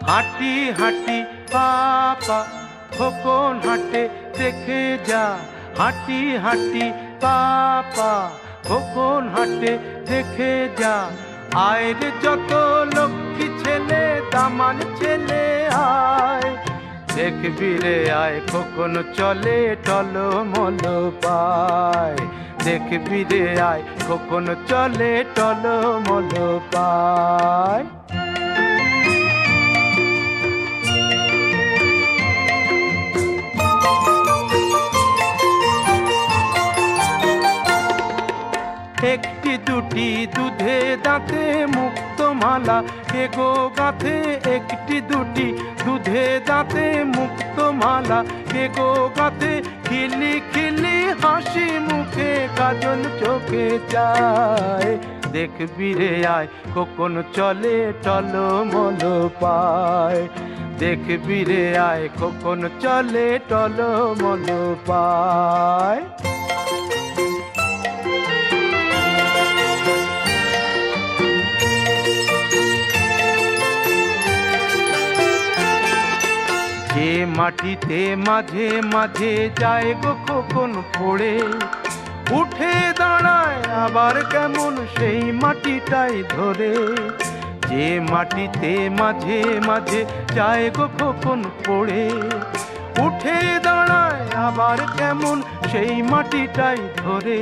হাঁটি হাঁটি পাপা খোকন হাঁটে দেখে যা, হাঁটি হাঁটি পাপা খোকন হাঁটে দেখে যা। আয়ের যত লক্ষ্মী ছেলে দামান ছেলে আয়, দেখবি রে আয় খোকন চলে টলমল পায়, দেখবি রে আয় খোকন চলে টলমল পায়। একটি দুটি দুধে দাঁতে মুক্ত মালা এগো গাঁথে, একটি দুটি দুধে দাঁতে মুক্ত মালা এগো গাঁথে। খিলি খিলি হাসি মুখে কাজল চোখে চায়, দেখবি রে আয় খোকন চলে টলমল পায়, দেখবি রে আয় খোকন চলে টলমল পায়। যে মাটিতে মাঝে মাঝে যায় গো খোকন পড়ে, উঠে দাঁড়ায় আবার কেমন সেই মাটিটাই ধরে। যে মাটিতে মাঝে মাঝে যায় গো খোকন পড়ে, উঠে দাঁড়ায় আবার কেমন সেই মাটিটাই ধরে।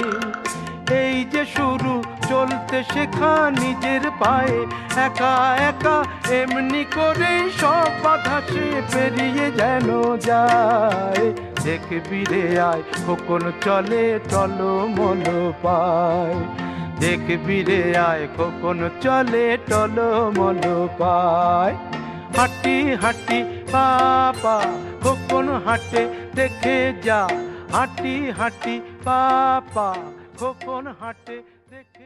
এই যে শুরু চলতে শেখা নিজের পায়ে, একা একা এমনি করে সব বাধা সে পেরিয়ে যেন যায়, দেখবি রে আয় খোকন চলে টলমল পায়, দেখবি রে আয় খোকন চলে টলমল পায়। হাঁটি হাঁটি পাপা খোকন হাঁটে দেখে যা, হাঁটি হাঁটি পাপা খোকন হাঁটে দেখে।